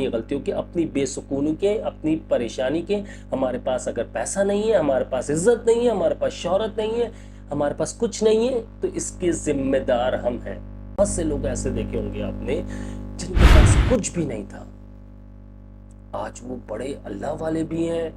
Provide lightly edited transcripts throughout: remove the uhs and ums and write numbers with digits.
اپنی غلطیوں کے، اپنی بے سکونی کے، اپنی پریشانی کے. ہمارے پاس اگر پیسہ نہیں ہے، ہمارے پاس عزت نہیں ہے، ہمارے پاس شہرت نہیں ہے، ہمارے پاس کچھ نہیں ہے، تو اس کے ذمہ دار ہم ہیں. بہت سے لوگ ایسے دیکھے ہوں گے آپ نے جن کے پاس کچھ بھی نہیں تھا، آج وہ بڑے اللہ والے بھی ہیں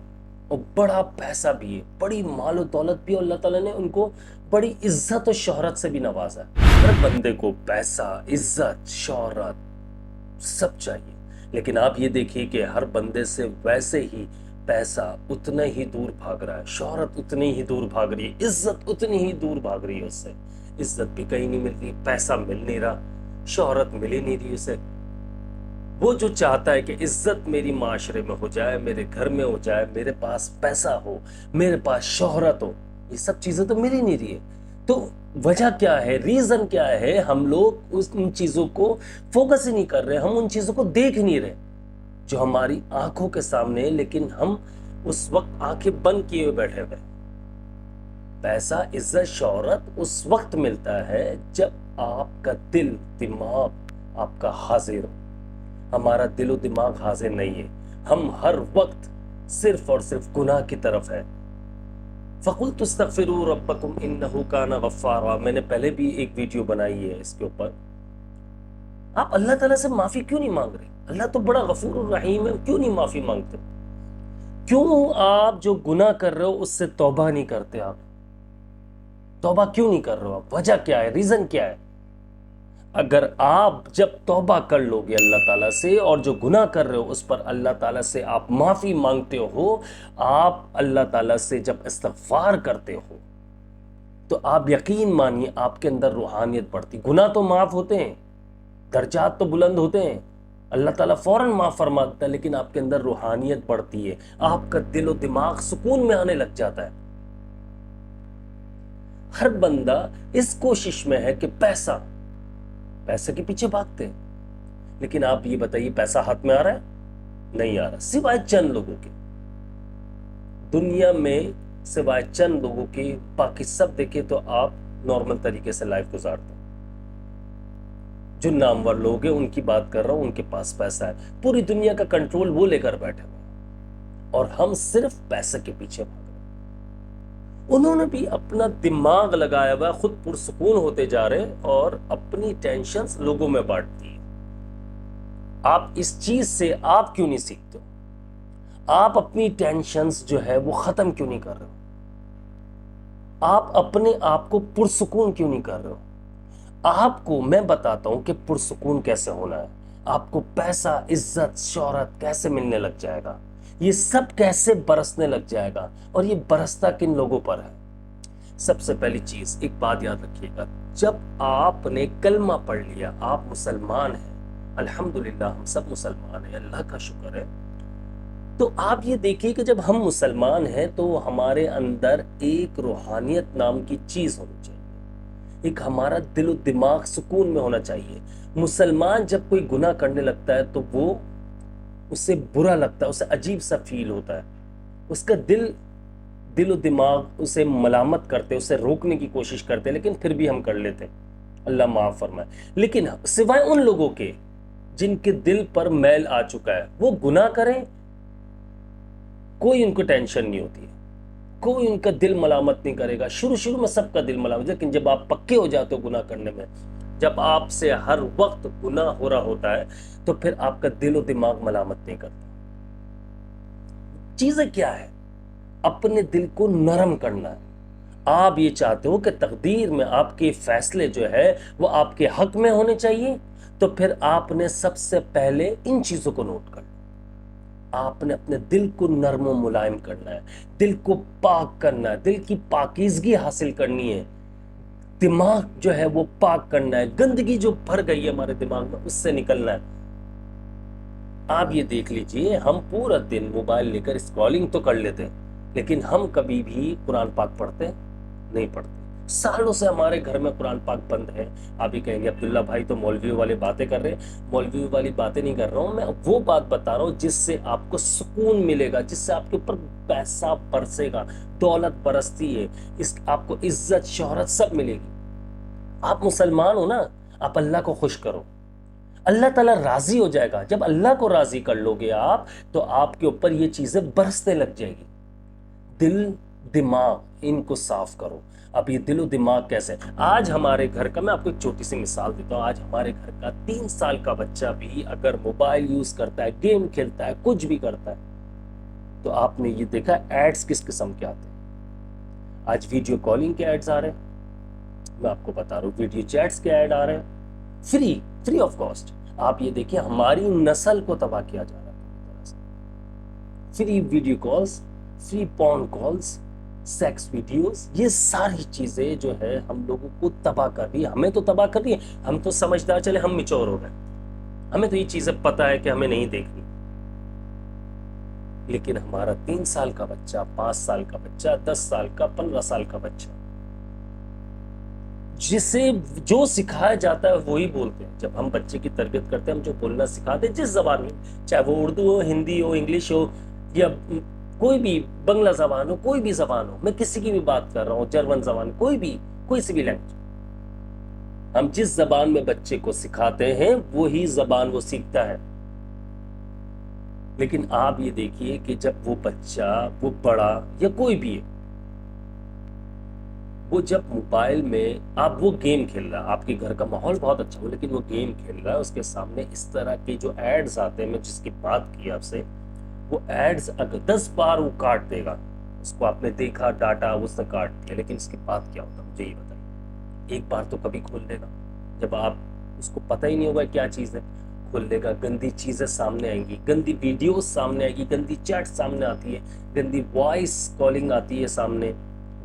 اور بڑا پیسہ بھی ہے، بڑی مال و دولت بھی، اور اللہ تعالیٰ نے ان کو بڑی عزت و شہرت سے بھی نوازا ہے. ہر بندے کو پیسہ، عزت، شہرت سب چاہیے، لیکن آپ یہ دیکھیے کہ ہر بندے سے ویسے ہی پیسہ اتنا ہی دور بھاگ رہا ہے، شہرت اتنی ہی دور بھاگ رہی ہے، عزت اتنی ہی دور بھاگ رہی ہے اس سے. عزت بھی کہیں نہیں مل رہی، پیسہ مل نہیں رہا، شہرت مل ہی نہیں رہی اسے. وہ جو چاہتا ہے کہ عزت میری معاشرے میں ہو جائے، میرے گھر میں ہو جائے، میرے پاس پیسہ ہو، میرے پاس شہرت ہو، یہ سب چیزیں تو مل ہی نہیں رہی ہے. تو وجہ کیا ہے، ریزن کیا ہے؟ ہم لوگ ان چیزوں کو فوکس ہی نہیں کر رہے، ہم ان چیزوں کو دیکھ نہیں رہے جو ہماری آنکھوں کے سامنے، لیکن ہم اس وقت آنکھیں بند کیے ہوئے بیٹھے ہوئے. پیسہ، عزت، شہرت اس وقت ملتا ہے جب آپ کا دل، دماغ آپ کا حاضر ہو. ہمارا دل و دماغ حاضر نہیں ہے، ہم ہر وقت صرف اور صرف گناہ کی طرف ہے. فَقُلْتُ اسْتَغْفِرُوا رَبَّكُمْ إِنَّهُ كَانَ غَفَّارًا. میں نے پہلے بھی ایک ویڈیو بنائی ہے اس کے اوپر. آپ اللہ تعالیٰ سے معافی کیوں نہیں مانگ رہے؟ اللہ تو بڑا غفور الرحیم ہے، کیوں نہیں معافی مانگتے؟ کیوں آپ جو گناہ کر رہے ہو اس سے توبہ نہیں کرتے؟ آپ توبہ کیوں نہیں کر رہے ہو؟ آپ وجہ کیا ہے، ریزن کیا ہے؟ اگر آپ جب توبہ کر لو گے اللہ تعالیٰ سے، اور جو گناہ کر رہے ہو اس پر اللہ تعالیٰ سے آپ معافی مانگتے ہو، آپ اللہ تعالیٰ سے جب استغفار کرتے ہو، تو آپ یقین مانیے آپ کے اندر روحانیت بڑھتی. گناہ تو معاف ہوتے ہیں، درجات تو بلند ہوتے ہیں، اللہ تعالیٰ فوراً معاف فرماتا ہے، لیکن آپ کے اندر روحانیت بڑھتی ہے، آپ کا دل و دماغ سکون میں آنے لگ جاتا ہے. ہر بندہ اس کوشش میں ہے کہ پیسے کے پیچھے بھاگتے ہیں. لیکن آپ یہ بتائیے پیسہ ہاتھ میں آ رہا ہے؟ نہیں آ رہا، سوائے چند لوگوں کے. دنیا میں سوائے چند لوگوں کے باقی سب دیکھیں تو آپ نارمل طریقے سے لائف گزارتے ہیں. جو نامور لوگ ہیں ان کی بات کر رہا ہوں، ان کے پاس پیسہ ہے، پوری دنیا کا کنٹرول وہ لے کر بیٹھے ہوئے، اور ہم صرف پیسے کے پیچھے بھاگ رہے ہیں. انہوں نے بھی اپنا دماغ لگایا ہوا، خود پرسکون ہوتے جا رہے ہیں اور اپنی ٹینشنز لوگوں میں بانٹتی ہیں. آپ اس چیز سے آپ کیوں نہیں سیکھتے ہو؟ آپ اپنی ٹینشنز جو ہے وہ ختم کیوں نہیں کر رہے ہو؟ آپ اپنے آپ کو پرسکون کیوں نہیں کر رہے ہو؟ آپ کو میں بتاتا ہوں کہ پرسکون کیسے ہونا ہے. آپ کو پیسہ، عزت، شہرت کیسے ملنے لگ جائے گا، یہ سب کیسے برسنے لگ جائے گا، اور یہ برستا کن لوگوں پر ہے؟ سب سے پہلی چیز ایک بات یاد رکھیے گا، جب آپ نے کلمہ پڑھ لیا، آپ مسلمان ہیں، الحمدللہ ہم سب مسلمان ہیں، اللہ کا شکر ہے، تو آپ یہ دیکھیے کہ جب ہم مسلمان ہیں تو ہمارے اندر ایک روحانیت نام کی چیز ہونی چاہیے، ایک ہمارا دل و دماغ سکون میں ہونا چاہیے. مسلمان جب کوئی گناہ کرنے لگتا ہے تو وہ اسے برا لگتا ہے، اسے عجیب سا فیل ہوتا ہے، اس کا دل و دماغ اسے ملامت کرتے، اسے روکنے کی کوشش کرتے، لیکن پھر بھی ہم کر لیتے، اللہ معاف فرمائے. لیکن سوائے ان لوگوں کے جن کے دل پر میل آ چکا ہے، وہ گناہ کریں، کوئی ان کو ٹینشن نہیں ہوتی ہے، کوئی ان کا دل ملامت نہیں کرے گا. شروع میں سب کا دل ملامت، لیکن جب آپ پکے ہو جاتے ہو گناہ کرنے میں، جب آپ سے ہر وقت گناہ ہو رہا ہوتا ہے، تو پھر آپ کا دل و دماغ ملامت نہیں کرتا. چیزیں کیا ہے؟ اپنے دل کو نرم کرنا ہے. آپ یہ چاہتے ہو کہ تقدیر میں آپ کے فیصلے جو ہے وہ آپ کے حق میں ہونے چاہیے، تو پھر آپ نے سب سے پہلے ان چیزوں کو نوٹ کرنا. آپ نے اپنے دل کو نرم و ملائم کرنا ہے، دل کو پاک کرنا ہے، دل کی پاکیزگی حاصل کرنی ہے، دماغ جو ہے وہ پاک کرنا ہے، گندگی جو بھر گئی ہے ہمارے دماغ میں اس سے نکلنا ہے. آپ یہ دیکھ لیجئے، ہم پورا دن موبائل لے کر اسکرولنگ تو کر لیتے ہیں، لیکن ہم کبھی بھی قرآن پاک پڑھتے نہیں پڑھتے. سالوں سے ہمارے گھر میں قرآن پاک بند ہے. آپ ہی کہیں گے عبداللہ بھائی تو مولویوں والی باتیں کر رہے ہیں. مولویوں والی باتیں نہیں کر رہا ہوں، میں وہ بات بتا رہا ہوں جس سے آپ کو سکون ملے گا، جس سے آپ کے اوپر پیسہ برسے گا، دولت برستی ہے، آپ کو عزت، شہرت سب ملے گی. آپ مسلمان ہو نا، آپ اللہ کو خوش کرو. اللہ تعالیٰ راضی ہو جائے گا. جب اللہ کو راضی کر لو گے آپ تو آپ کے اوپر یہ چیزیں برسنے لگ جائے گی. دل دماغ ان کو صاف کرو. اب یہ دل و دماغ کیسے؟ آج ہمارے گھر کا، میں آپ کو ایک چھوٹی سی مثال دیتا ہوں. آج ہمارے گھر کا 3 سال کا بچہ بھی اگر موبائل یوز کرتا ہے، گیم کھیلتا ہے، کچھ بھی کرتا ہے، تو آپ نے یہ دیکھا ایڈز کس قسم کے آتے ہیں. آج ویڈیو کالنگ کے ایڈز آ رہے ہیں، میں آپ کو بتا رہا ہوں، ویڈیو چیٹس کے ایڈ آ رہے ہیں، فری آف کاسٹ. آپ یہ دیکھیں ہماری نسل کو تباہ کیا جا رہا ہے. فری ویڈیو کالز، فری پورن کالز، سیکس ویڈیوز، یہ ساری چیزیں جو ہے ہم لوگوں کو تباہ کر رہی ہے. ہمیں تو تباہ کر رہی ہے. ہم تو سمجھدار چلے، ہم میچور ہو گئے، ہمیں تو یہ چیزیں پتہ ہے کہ ہمیں نہیں دیکھنی. لیکن ہمارا 3 سال کا بچہ، 5 سال کا بچہ، 10 سال کا، 15 سال کا بچہ، جسے جو سکھایا جاتا ہے وہی بولتے ہیں. جب ہم بچے کی تربیت کرتے ہیں، ہم جو بولنا سکھاتے ہیں جس زبان میں، چاہے وہ اردو ہو، ہندی ہو، انگلش ہو، یا کوئی بھی بنگلہ زبان ہو، کوئی بھی زبان ہو، میں کسی کی بھی بات کر رہا ہوں، جرمن زبان، کوئی سی بھی لینگویج، ہم جس زبان میں بچے کو سکھاتے ہیں وہی زبان وہ سیکھتا ہے. لیکن آپ یہ دیکھیے کہ جب وہ بچہ، وہ بڑا یا کوئی بھی ہے، وہ جب موبائل میں آپ وہ گیم کھیل رہا ہے، آپ کے گھر کا ماحول بہت اچھا ہو لیکن وہ گیم کھیل رہا ہے، اس کے سامنے اس طرح کے جو ایڈز آتے ہیں، میں جس کی بات کی آپ سے، وہ ایڈز اگر 10 بار وہ کاٹ دے گا، اس کو آپ نے دیکھا، ڈاٹا اس نے کاٹ دیا، لیکن اس کی بات کیا ہوتا ہے مجھے یہ بتائیے. ایک بار تو کبھی کھول دے گا، جب آپ اس کو پتہ ہی نہیں ہوگا کیا چیز ہے، کھول دے گا، گندی چیزیں سامنے آئیں گی، گندی ویڈیوز سامنے آئے گی، گندی چیٹ سامنے آتی ہے، گندی وائس کالنگ آتی ہے سامنے،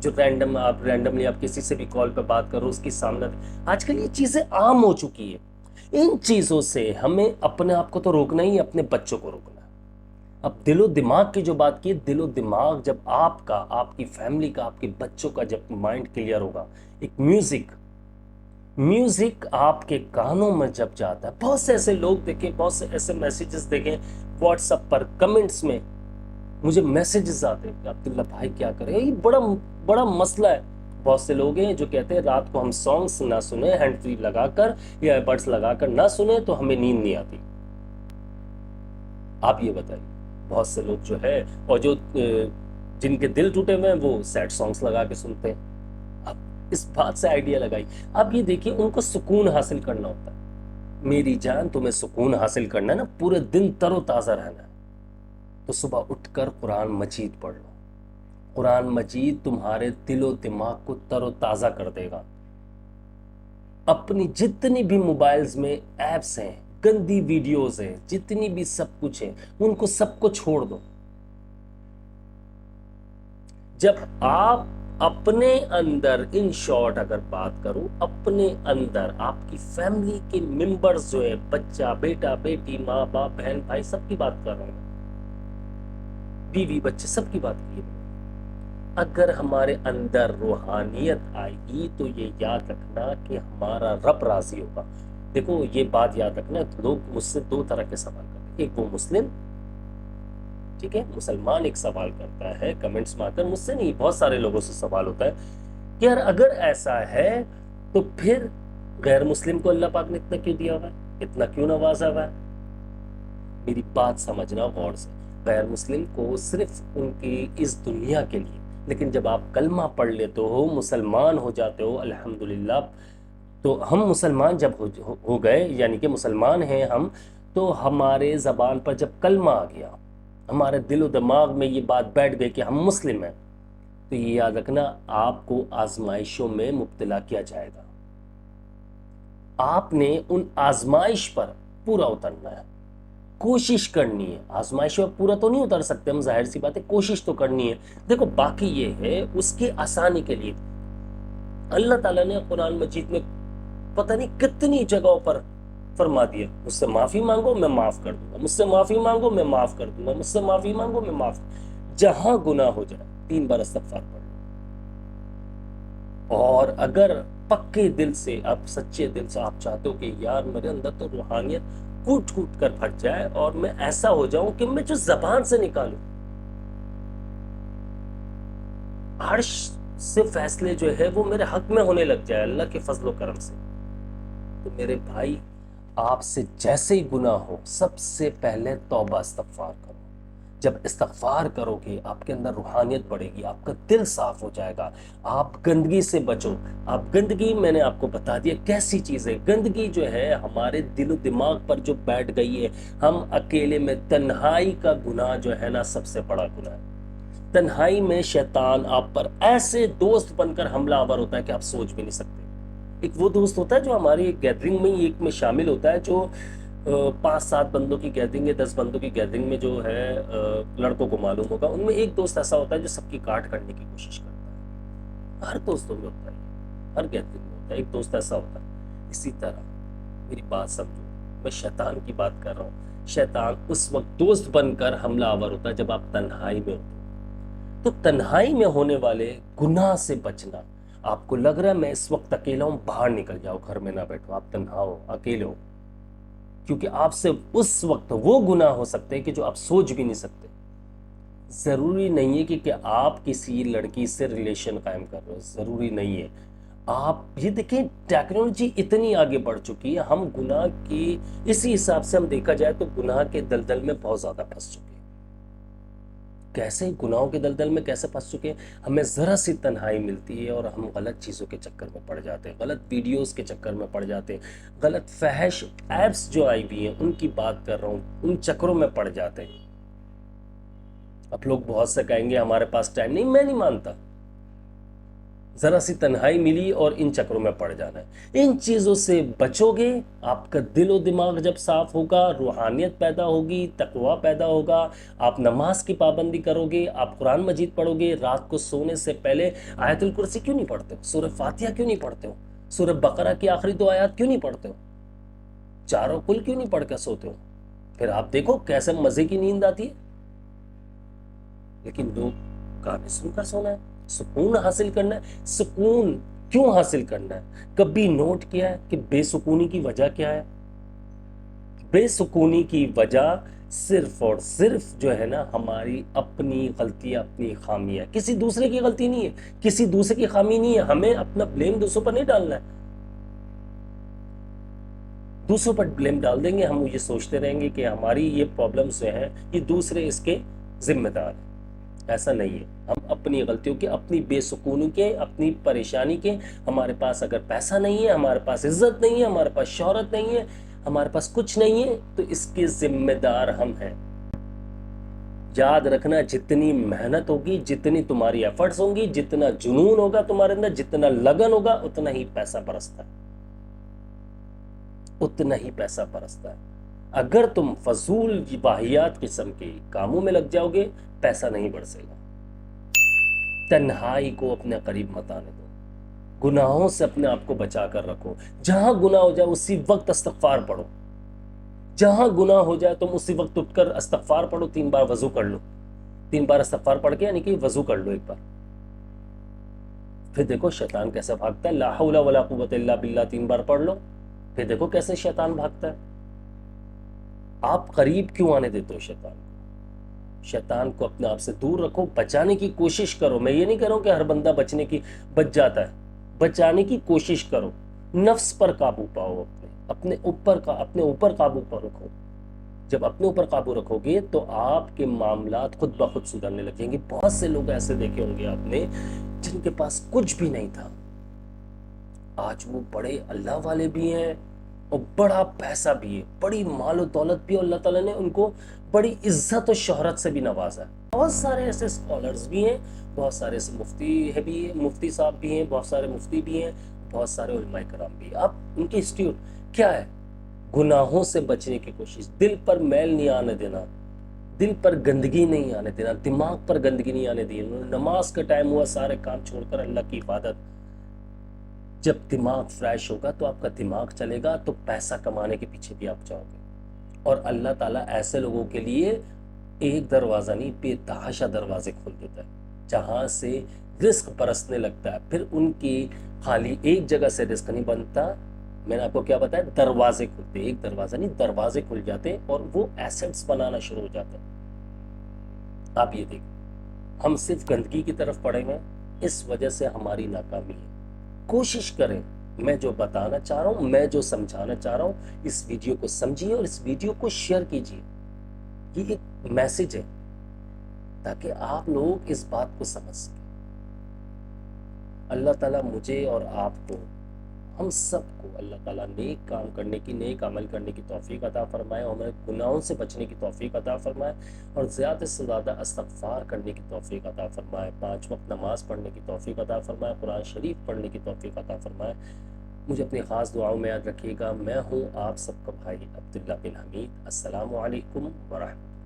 جو رینڈملی آپ کسی سے بھی کال پہ بات کرو اس کی سامنے. آج کل یہ چیزیں عام ہو چکی ہے. ان چیزوں سے ہمیں اپنے آپ کو تو روکنا ہی، اپنے بچوں کو روکنا ہے. اب دل و دماغ کی جو بات کی، دل و دماغ جب آپ کا، آپ کی فیملی کا، آپ کے بچوں کا جب مائنڈ کلیئر ہوگا، ایک میوزک آپ کے کانوں میں جب جاتا ہے. بہت سے ایسے لوگ دیکھیں، بہت سے ایسے میسیجز دیکھیں واٹس ایپ پر، کمنٹس میں مجھے میسیجز آتے ہیں کہ عبداللہ بھائی کیا کریں. یہ بڑا مسئلہ ہے. بہت سے لوگ ہیں جو کہتے ہیں رات کو ہم سانگس نہ سنیں، ہینڈ فری لگا کر یا ایئر بڈس لگا کر نہ سنیں تو ہمیں نیند نہیں آتی. آپ یہ بتائیے. بہت سے لوگ جو ہے، اور جو جن کے دل ٹوٹے ہوئے ہیں، وہ سیڈ سانگس لگا کے سنتے ہیں. اب اس بات سے آئیڈیا لگائی. اب یہ دیکھیے ان کو سکون حاصل کرنا ہوتا ہے. میری جان، تمہیں سکون حاصل کرنا ہے نا، پورے دن تر و تازہ رہنا ہے، تو صبح اٹھ کر قرآن مجید پڑھ لو. قرآن مجید تمہارے دل و دماغ کو تر و تازہ کر دے گا. اپنی جتنی بھی موبائلز میں ایپس ہیں، گندی ویڈیوز ہیں، جتنی بھی سب کچھ ہے، ان کو سب کو چھوڑ دو. جب آپ اپنے اندر، ان شارٹ اگر بات کروں، اپنے اندر آپ کی فیملی کے ممبرز جو ہے، بچہ، بیٹا، بیٹی، ماں باپ، بہن بھائی، سب کی بات کر رہا ہوں، بیوی بچے، سب کی بات کی. اگر ہمارے اندر روحانیت آئے گی تو یہ یاد رکھنا کہ ہمارا رب راضی ہوگا. دیکھو یہ بات یاد رکھنا، لوگ مجھ سے 2 طرح کے سوال کرتے ہیں. ایک وہ مسلم، ٹھیک ہے، مسلمان ایک سوال کرتا ہے کمنٹس میں آ کر، مجھ سے نہیں، بہت سارے لوگوں سے سوال ہوتا ہے کہ یار اگر ایسا ہے تو پھر غیر مسلم کو اللہ پاک نے اتنا کیوں دیا ہوا ہے، اتنا کیوں نوازا ہوا ہے. میری بات سمجھنا غور سے. غیر مسلم کو صرف ان کی اس دنیا کے لیے، لیکن جب آپ کلمہ پڑھ لیتے ہو، مسلمان ہو جاتے ہو الحمدللہ، تو ہم مسلمان جب ہو گئے، یعنی کہ مسلمان ہیں ہم، تو ہمارے زبان پر جب کلمہ آ گیا، ہمارے دل و دماغ میں یہ بات بیٹھ گئی کہ ہم مسلم ہیں، تو یہ یاد رکھنا آپ کو آزمائشوں میں مبتلا کیا جائے گا. آپ نے ان آزمائش پر پورا اترنا ہے، کوشش کرنی ہے. آزمائشوں پر پورا تو نہیں اتر سکتے ہم، ظاہر سی بات ہے، کوشش تو کرنی ہے. دیکھو باقی یہ ہے اس کی آسانی کے لیے اللہ تعالیٰ نے قرآن مجید میں پتہ نہیں کتنی جگہوں پر فرما دیا، مجھ سے معافی مانگو میں معاف کر دوں گا، مجھ سے معافی مانگو میں معاف کر دوں گا، مجھ سے معافی مانگو میں معاف. جہاں گناہ ہو جائے 3 بار استغفار پڑھ لو. اور اگر پکے دل سے، اب سچے دل سے آپ چاہتے ہو کہ یار میرے اندر تو روحانیت کوٹ کوٹ کر پھٹ جائے اور میں ایسا ہو جاؤں کہ میں جو زبان سے نکالوں، عرش سے فیصلے جو ہے وہ میرے حق میں ہونے لگ جائے اللہ کے فضل و کرم سے، تو میرے بھائی آپ سے جیسے ہی گناہ ہو سب سے پہلے توبہ استغفار کرو. جب استغفار کرو گے آپ کے اندر روحانیت بڑھے گی، آپ کا دل صاف ہو جائے گا، آپ گندگی سے بچو. آپ گندگی میں نے آپ کو بتا دیا کیسی چیز ہے. گندگی جو ہے ہمارے دل و دماغ پر جو بیٹھ گئی ہے، ہم اکیلے میں، تنہائی کا گناہ جو ہے نا سب سے بڑا گناہ ہے. تنہائی میں شیطان آپ پر ایسے دوست بن کر حملہ آور ہوتا ہے کہ آپ سوچ بھی نہیں سکتے. ایک وہ دوست ہوتا ہے جو ہماری گیدرنگ میں ایک میں شامل ہوتا ہے، جو 5-7 بندوں کی گیدرنگ ہے، 10 بندوں کی گیدرنگ میں جو ہے لڑکوں کو معلوم ہوگا، ان میں ایک دوست ایسا ہوتا ہے جو سب کی کاٹ کرنے کی کوشش کرتا ہے. ہر دوستوں میں ہوتا ہے، ہر گیدرنگ میں ہوتا ہے ایک دوست ایسا ہوتا ہے. اسی طرح میری بات سمجھو، میں شیطان کی بات کر رہا ہوں. شیطان اس وقت دوست بن کر حملہ آور ہوتا ہے جب آپ تنہائی میں ہوتے ہو. تو تنہائی میں ہونے والے گناہ سے بچنا. آپ کو لگ رہا ہے میں اس وقت اکیلا ہوں، باہر نکل جاؤ، گھر میں نہ بیٹھو، آپ تنہا ہو، اکیلے ہو. کیونکہ آپ سے اس وقت وہ گناہ ہو سکتے ہیں کہ جو آپ سوچ بھی نہیں سکتے. ضروری نہیں ہے کہ آپ کسی لڑکی سے ریلیشن قائم کر رہے ہو، ضروری نہیں ہے. آپ یہ دیکھیں ٹیکنالوجی اتنی آگے بڑھ چکی ہے، ہم گناہ کی اسی حساب سے ہم دیکھا جائے تو گناہ کے دلدل میں بہت زیادہ پھنس چکے ہیں. کیسے گناہوں کے دلدل میں کیسے پھنس چکے ہیں؟ ہمیں ذرا سی تنہائی ملتی ہے اور ہم غلط چیزوں کے چکر میں پڑ جاتے ہیں، غلط ویڈیوز کے چکر میں پڑ جاتے ہیں، غلط فحش ایپس جو آئی بھی ہیں ان کی بات کر رہا ہوں، ان چکروں میں پڑ جاتے ہیں. اب لوگ بہت سے کہیں گے ہمارے پاس ٹائم نہیں، میں نہیں مانتا. ذرا سی تنہائی ملی اور ان چکروں میں پڑ جانا ہے. ان چیزوں سے بچو گے، آپ کا دل و دماغ جب صاف ہوگا، روحانیت پیدا ہوگی، تقویٰ پیدا ہوگا، آپ نماز کی پابندی کرو گے، آپ قرآن مجید پڑھو گے. رات کو سونے سے پہلے آیت الکرسی کیوں نہیں پڑھتے ہو؟ سورہ فاتحہ کیوں نہیں پڑھتے ہو؟ سورہ بقرہ کی آخری 2 آیات کیوں نہیں پڑھتے ہو؟ چاروں کل کیوں نہیں پڑھ کر سوتے ہو؟ پھر آپ دیکھو کیسے مزے کی نیند آتی ہے. لیکن لوگ گانے سن کر سونا ہے، سکون حاصل کرنا ہے. سکون کیوں حاصل کرنا ہے؟ کبھی نوٹ کیا ہے کہ بے سکونی کی وجہ کیا ہے؟ بے سکونی کی وجہ صرف اور صرف جو ہے نا ہماری اپنی غلطی، اپنی خامی ہے. کسی دوسرے کی غلطی نہیں ہے، کسی دوسرے کی خامی نہیں ہے. ہمیں اپنا بلیم دوسروں پر نہیں ڈالنا ہے. دوسروں پر بلیم ڈال دیں گے، ہم یہ سوچتے رہیں گے کہ ہماری یہ پرابلمز جو ہیں یہ دوسرے اس کے ذمہ دار ہیں. ایسا نہیں ہے. ہم اپنی غلطیوں کے، اپنی بے سکونی کے، اپنی پریشانی کے، ہمارے پاس اگر پیسہ نہیں ہے، ہمارے پاس عزت نہیں ہے، ہمارے پاس شہرت نہیں ہے، ہمارے پاس کچھ نہیں ہے، تو اس کے ذمہ دار ہم ہیں. یاد رکھنا جتنی محنت ہوگی، جتنی تمہاری ایفرٹس ہوں گی، جتنا جنون ہوگا تمہارے اندر، جتنا لگن ہوگا، اتنا ہی پیسہ برستا ہے، اتنا ہی پیسہ برستا ہے. اگر تم فضول واہیات قسم کے کاموں میں لگ جاؤ گے، پیسہ نہیں برسے گا. تنہائی کو اپنے قریب مت آنے دو. گناہوں سے اپنے آپ کو بچا کر رکھو. جہاں گناہ ہو جائے اسی وقت استغفار پڑھو. جہاں گناہ ہو جائے تم اسی وقت اٹھ کر استغفار پڑھو. 3 بار وضو کر لو. 3 بار استغفار پڑھ کے یعنی کہ وضو کر لو 1 بار. پھر دیکھو شیطان کیسے بھاگتا ہے. لا حول ولا قوت الا باللہ 3 بار پڑھ لو. پھر دیکھو کیسے شیطان بھاگتا ہے. آپ قریب کیوں آنے دیتے ہو شیطان کو؟ شیطان کو اپنے آپ سے دور رکھو، بچانے کی کوشش کرو. میں یہ نہیں کہہ رہا ہوں کہ ہر بندہ بچ جاتا ہے. بچانے کی کوشش کرو. نفس پر قابو پاؤ، اپنے اوپر قابو پر رکھو. جب اپنے اوپر قابو رکھو گے تو آپ کے معاملات خود بخود سدھرنے لگ جائیں گے. بہت سے لوگ ایسے دیکھے ہوں گے آپ نے جن کے پاس کچھ بھی نہیں تھا، آج وہ بڑے اللہ والے بھی ہیں اور بڑا پیسہ بھی ہے، بڑی مال و دولت بھی، اور اللہ تعالیٰ نے ان کو بڑی عزت و شہرت سے بھی نوازا ہے. بہت سارے ایسے اسکالرز بھی ہیں، بہت سارے ایسے مفتی صاحب بھی ہیں، بہت سارے مفتی بھی ہیں، بہت سارے علماء کرام بھی ہیں. اب ان کی انسٹیٹیوٹ کیا ہے؟ گناہوں سے بچنے کی کوشش. دل پر میل نہیں آنے دینا، دل پر گندگی نہیں آنے دینا، دماغ پر گندگی نہیں آنے دینا. نماز کا ٹائم ہوا، سارے کام چھوڑ کر اللہ کی عبادت. جب دماغ فریش ہوگا تو آپ کا دماغ چلے گا تو پیسہ کمانے کے پیچھے بھی آپ جاؤ گے. اور اللہ تعالیٰ ایسے لوگوں کے لیے ایک دروازہ نہیں، بے تحاشا دروازے کھول دیتا ہے جہاں سے رزق برسنے لگتا ہے. پھر ان کی خالی ایک جگہ سے رزق نہیں بنتا. میں نے آپ کو کیا بتایا؟ دروازے کھلتے، ایک دروازہ نہیں، دروازے کھل جاتے اور وہ ایسٹس بنانا شروع ہو جاتے ہیں. آپ یہ دیکھیں، ہم صرف گندگی کی طرف پڑے ہوئے ہیں، اس وجہ سے ہماری ناکامی ہے. کوشش کریں. میں جو بتانا چاہ رہا ہوں، میں جو سمجھانا چاہ رہا ہوں، اس ویڈیو کو سمجھیے اور اس ویڈیو کو شیئر کیجیے. یہ ایک میسج ہے تاکہ آپ لوگ اس بات کو سمجھ سکیں. اللہ تعالیٰ مجھے اور آپ کو، ہم سب کو اللہ تعالیٰ نیک کام کرنے کی، نیک عمل کرنے کی توفیق عطا فرمائے، اور ہمیں گناہوں سے بچنے کی توفیق عطا فرمائے، اور زیادہ سے زیادہ استغفار کرنے کی توفیق عطا فرمائے، 5 وقت نماز پڑھنے کی توفیق عطا فرمائے، قرآن شریف پڑھنے کی توفیق عطا فرمائے. مجھے اپنی خاص دعاؤں میں یاد رکھیے گا. میں ہوں آپ سب کا بھائی عبداللہ بن حمید. السلام علیکم ورحمۃ اللہ.